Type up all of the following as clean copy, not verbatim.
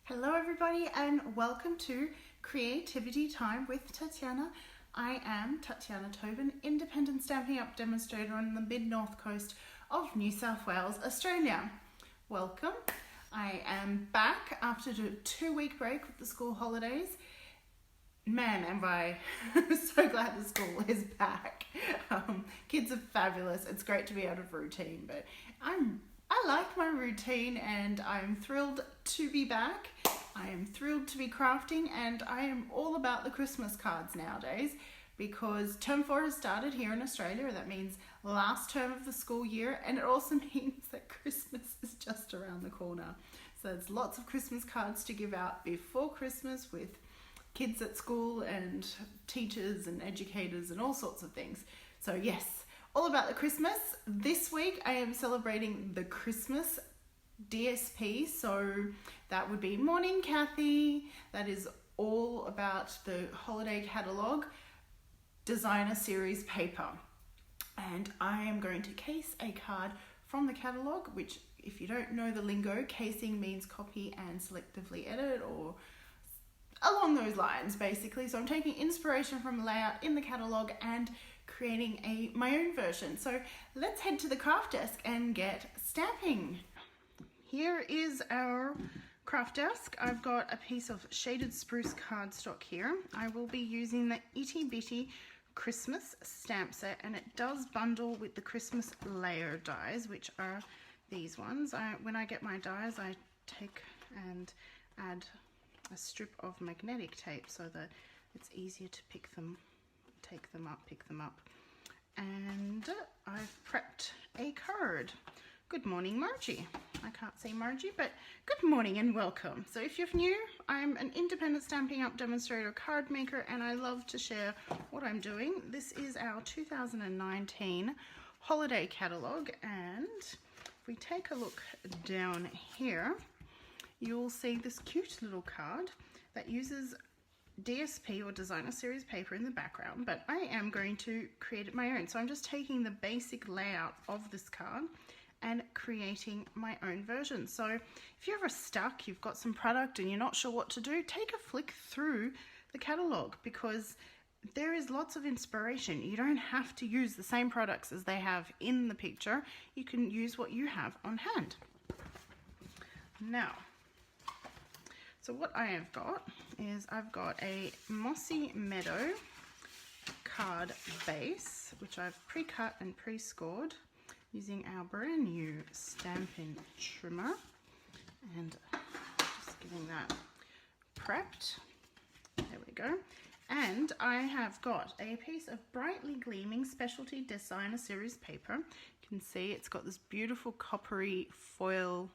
Hello everybody and welcome to Creativity Time with Tatiana. I am Tatiana Tobin, independent Stampin' Up! Demonstrator on the mid-north coast of New South Wales, Australia. Welcome. I am back after a 2-week break with the school holidays. Man, am I so glad the school is back. Kids are fabulous. It's great to be out of routine, but I like my routine and I'm thrilled to be back. I am thrilled to be crafting, and I am all about the Christmas cards nowadays because term 4 has started here in Australia. That means last term of the school year, and it also means that Christmas is just around the corner. So there's lots of Christmas cards to give out before Christmas with kids at school and teachers and educators and all sorts of things. So yes, all about the Christmas. This week I am celebrating the Christmas DSP, so that would be Morning Kathy. That is all about the holiday catalogue designer series paper. And I am going to case a card from the catalogue, which if you don't know the lingo, casing means copy and selectively edit or along those lines basically. So I'm taking inspiration from the layout in the catalogue and creating my own version. So let's head to the craft desk and get stamping. Here is our craft desk. I've got a piece of shaded spruce cardstock here. I will be using the Itty Bitty Christmas stamp set, and it does bundle with the Christmas layer dies, which are these ones. When I get my dies, I take and add a strip of magnetic tape so that it's easier to pick them up. And I've prepped a card. Good morning, Margie. I can't say Margie, but good morning and welcome. So if you're new, I'm an independent Stampin' Up! Demonstrator card maker, and I love to share what I'm doing. This is our 2019 holiday catalogue, and if we take a look down here, you'll see this cute little card that uses DSP or designer series paper in the background, but I am going to create it my own. So I'm just taking the basic layout of this card and creating my own version. So if you're ever stuck, you've got some product and you're not sure what to do, take a flick through the catalogue because there is lots of inspiration. You don't have to use the same products as they have in the picture. You can use what you have on hand. Now, so what I have got is I've got a Mossy Meadow card base, which I've pre-cut and pre-scored using our brand new Stampin' trimmer, and just getting that prepped. There we go. And I have got a piece of brightly gleaming specialty designer series paper. You can see it's got this beautiful coppery foil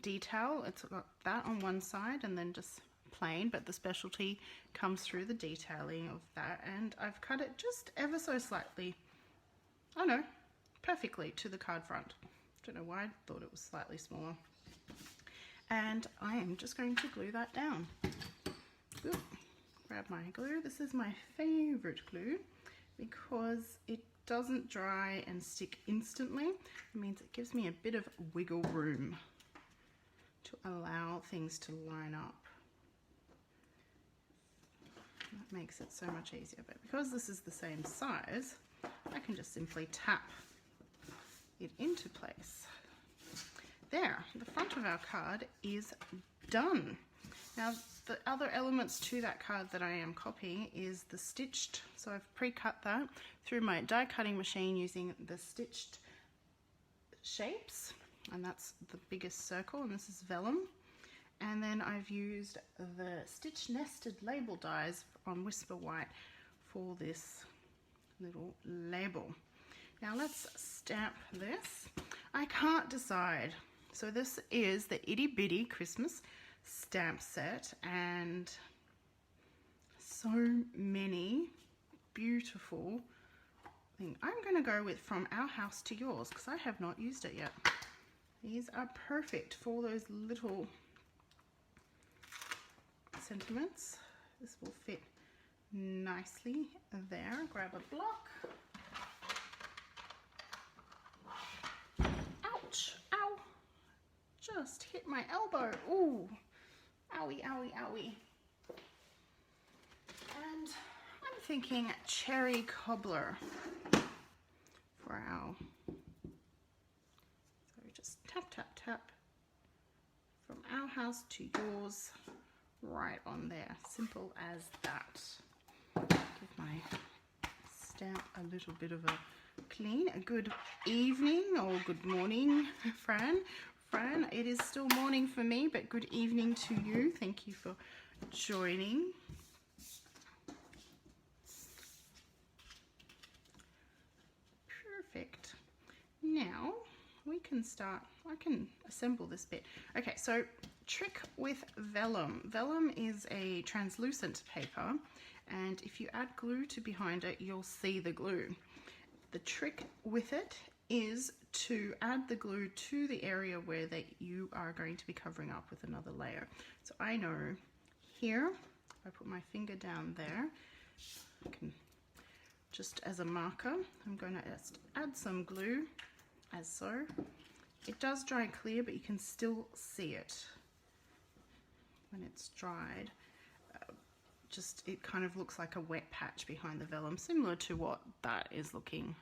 detail. It's got that on one side and then just plain, but the specialty comes through the detailing of that, and I've cut it just ever so slightly, perfectly to the card front. Don't know why I thought it was slightly smaller. And I am just going to glue that down. Ooh, grab my glue. This is my favorite glue because it doesn't dry and stick instantly. It means it gives me a bit of wiggle room to allow things to line up. That makes it so much easier, but because this is the same size, I can just simply tap it into place. There, the front of our card is done. Now, the other elements to that card that I am copying is the stitched, so I've pre-cut that through my die cutting machine using the stitched shapes, and that's the biggest circle, and this is vellum. And then I've used the stitch nested label dies on Whisper White for this little label. Now let's stamp this. I can't decide. So this is the Itty Bitty Christmas stamp set, and so many beautiful things. I'm going to go with From Our House to Yours because I have not used it yet. These are perfect for those little sentiments. This will fit nicely there. Grab a block. Ouch! Ow! Just hit my elbow. Ooh! Owie, owie, owie. And I'm thinking cherry cobbler for our, so just tap, tap, tap from our house to yours, right on there. Simple as that. Give my stamp a little bit of a clean. A good evening or good morning, Fran. Fran, it is still morning for me, but good evening to you. Thank you for joining. Perfect. Now we can start. I can assemble this bit. Okay, so trick with vellum. Vellum is a translucent paper, and if you add glue to behind it, you'll see the glue. The trick with it is to add the glue to the area where that you are going to be covering up with another layer. So I know here, if I put my finger down there, I can just as a marker, I'm going to just add some glue as so. It does dry clear, but you can still see it when it's dried. Just it kind of looks like a wet patch behind the vellum, similar to what that is looking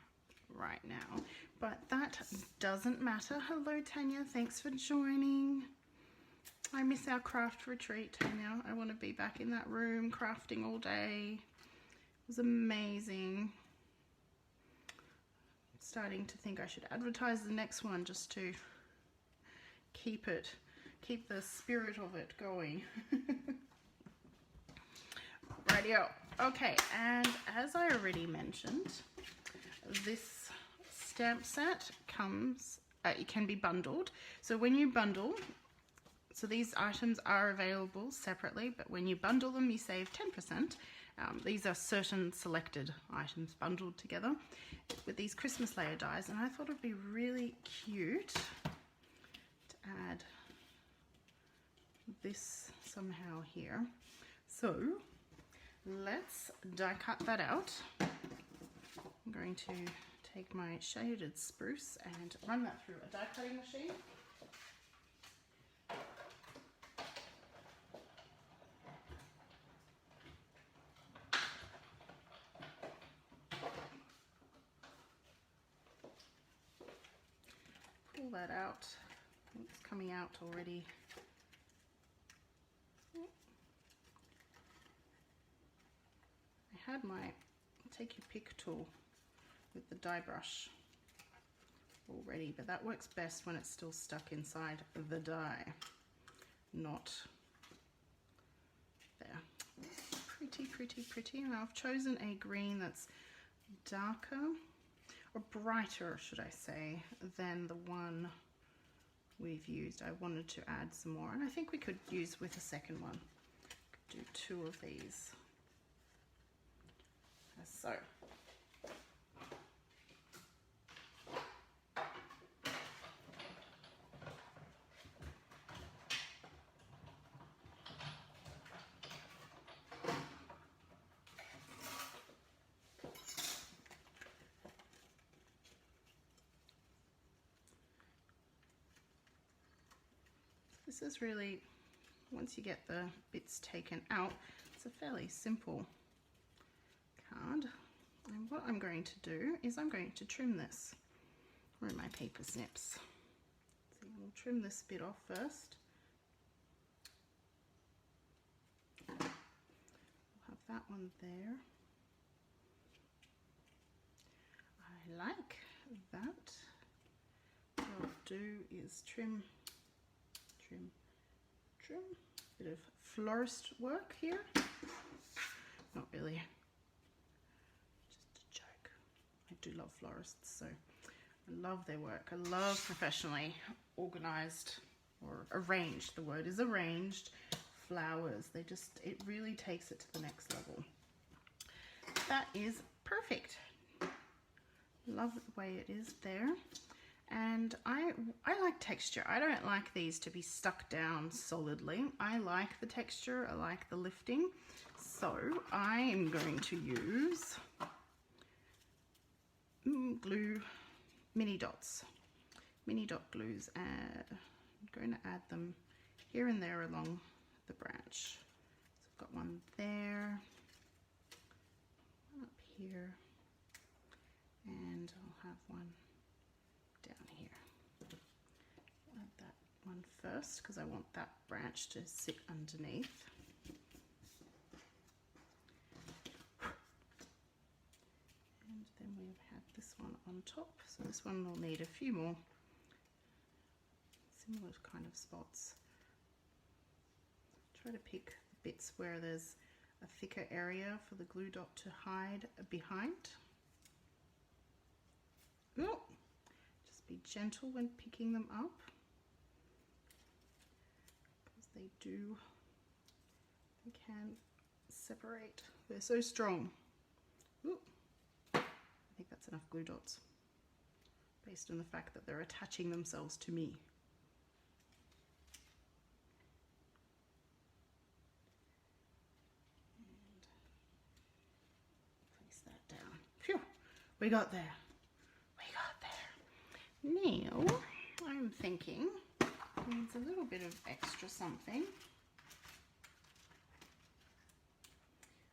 right now, but that doesn't matter. Hello Tanya, thanks for joining. I miss our craft retreat, Tanya. I want to be back in that room crafting all day. It was amazing. I'm starting to think I should advertise the next one just to keep the spirit of it going. Rightio. Okay, and as I already mentioned, this stamp set comes, it can be bundled. So when you bundle, so these items are available separately, but when you bundle them, you save 10%. These are certain selected items bundled together with these Christmas layer dies, and I thought it'd be really cute to add this somehow here. So let's die cut that out. I'm going to take my shaded spruce and run that through a die cutting machine. Pull that out. It's coming out already. I had my take your pick tool with the die brush already, but that works best when it's still stuck inside the die, not there. Pretty, pretty, pretty. And I've chosen a green that's darker, or brighter, should I say, than the one we've used. I wanted to add some more, and I think we could use with a second one. Could do 2 of these. So. This is really, once you get the bits taken out, it's a fairly simple card. And what I'm going to do is I'm going to trim this. Where are my paper snips? So we'll trim this bit off first. We'll have that one there. I like that. What I'll do is trim. Bit of florist work here. Not really, just a joke. I do love florists, so I love their work. I love professionally organized or arranged. The word is arranged flowers. It really takes it to the next level. That is perfect. Love the way it is there. And I like texture. I don't like these to be stuck down solidly. I like the texture, I like the lifting. So I am going to use glue, mini dots, mini dot glues. I'm going to add them here and there along the branch. So I've got one there, one up here, and I'll have one down here. Add that one first because I want that branch to sit underneath. And then we've had this one on top, so this one will need a few more similar kind of spots. Try to pick the bits where there's a thicker area for the glue dot to hide behind. Oh, just be gentle when picking them up, because they can separate. They're so strong. Ooh. I think that's enough glue dots, based on the fact that they're attaching themselves to me. Down. Phew, we got there. Now, I'm thinking needs a little bit of extra something.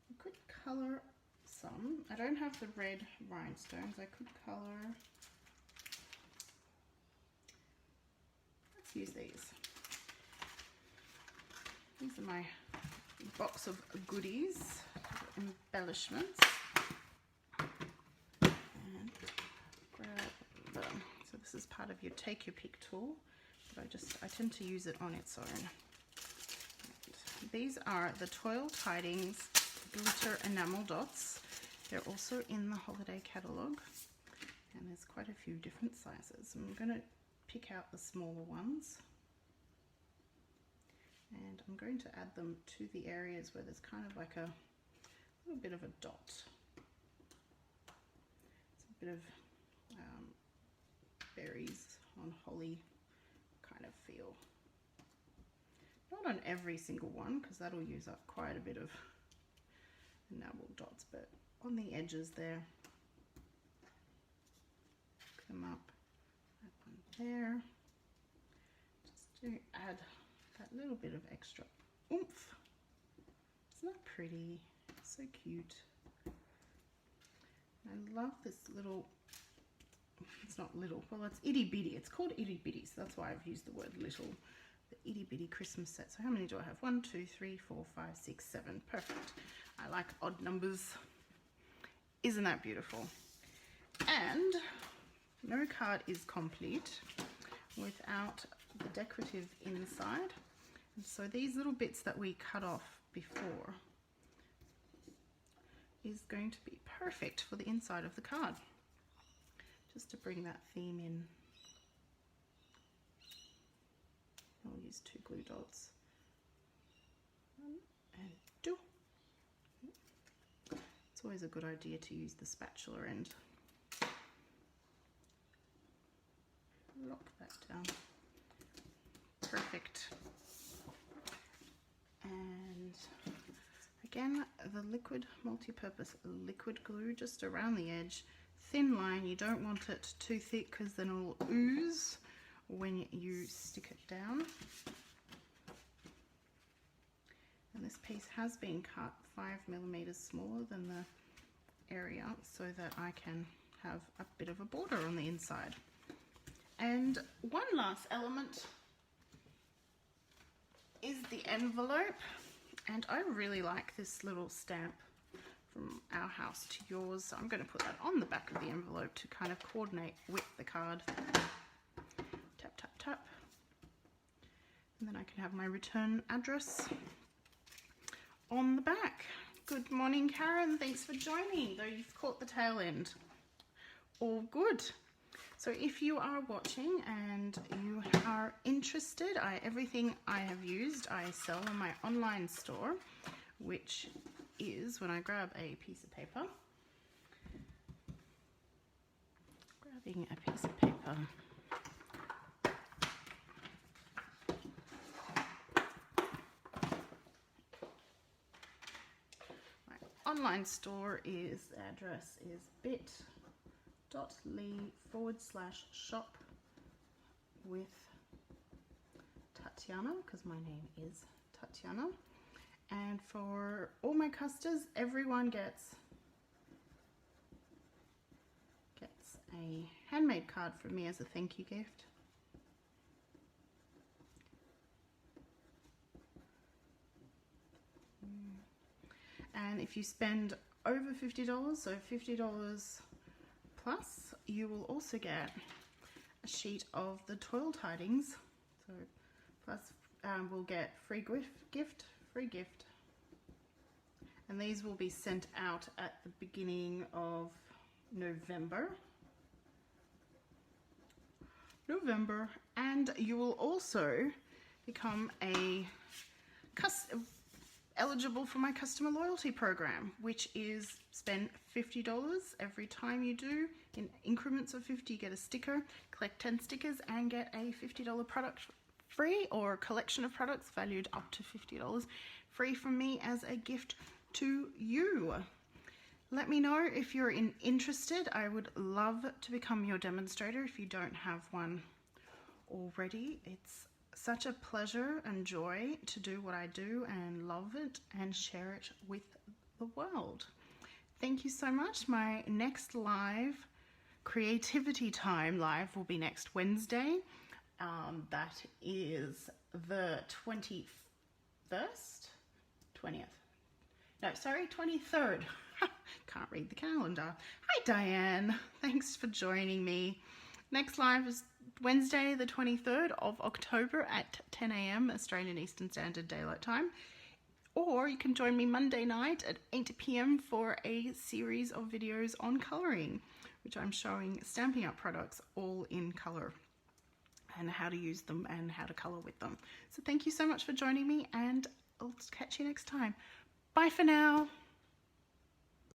I could colour some. I don't have the red rhinestones. I could colour. Let's use these. These are my box of goodies, embellishments. So this is part of your take your pick tool, but I tend to use it on its own. And these are the Toil Tidings glitter enamel dots. They're also in the holiday catalogue, and there's quite a few different sizes. I'm going to pick out the smaller ones, and I'm going to add them to the areas where there's kind of like a little bit of a dot. It's a bit of berries on holly kind of feel. Not on every single one, because that'll use up quite a bit of enamel dots, but on the edges there. Pick them up, add one there, just to add that little bit of extra oomph. Isn't that pretty? So cute. I love this little, it's not little, well, it's itty bitty. It's called itty bitty, so that's why I've used the word little. The itty bitty Christmas set. So how many do I have? 1, 2, 3, 4, 5, 6, 7. Perfect. I like odd numbers. Isn't that beautiful? And no card is complete without the decorative inside. And so these little bits that we cut off before is going to be perfect for the inside of the card. Just to bring that theme in. I'll use 2 glue dots. 1 and 2. It's always a good idea to use the spatula end. Lock that down. Perfect. And again, the liquid multi-purpose liquid glue just around the edge. Thin line, you don't want it too thick because then it will ooze when you stick it down. And this piece has been cut 5mm smaller than the area so that I can have a bit of a border on the inside. And one last element is the envelope, and I really like this little stamp from our house to yours, so I'm going to put that on the back of the envelope to kind of coordinate with the card. Tap, tap, tap. And then I can have my return address on the back. Good morning, Karen. Thanks for joining, though you've caught the tail end. All good. So if you are watching and you are interested, everything I have used I sell on my online store, which is when I grab a piece of paper. Grabbing a piece of paper. My online store is, the address is bit.ly/shop with Tatiana, because my name is Tatiana. And for all my customers, everyone gets a handmade card from me as a thank you gift. And if you spend over $50, so $50 plus, you will also get a sheet of the toil tidings. So plus we'll get free gift. And these will be sent out at the beginning of November. And you will also become eligible for my customer loyalty program, which is spend $50 every time you do. In increments of 50, you get a sticker, collect 10 stickers and get a $50 product free, or a collection of products valued up to $50 free from me as a gift to you. Let me know if you're interested. I would love to become your demonstrator if you don't have one already. It's such a pleasure and joy to do what I do and love it and share it with the world. Thank you so much. My next live creativity time live will be next Wednesday. That is the 23rd. Can't read the calendar. Hi Diane, thanks for joining me. Next live is Wednesday the 23rd of October at 10 AM Australian Eastern Standard Daylight Time. Or you can join me Monday night at 8 PM for a series of videos on colouring, which I'm showing Stampin' Up products all in colour and how to use them and how to colour with them. So thank you so much for joining me, and I'll catch you next time. Bye for now.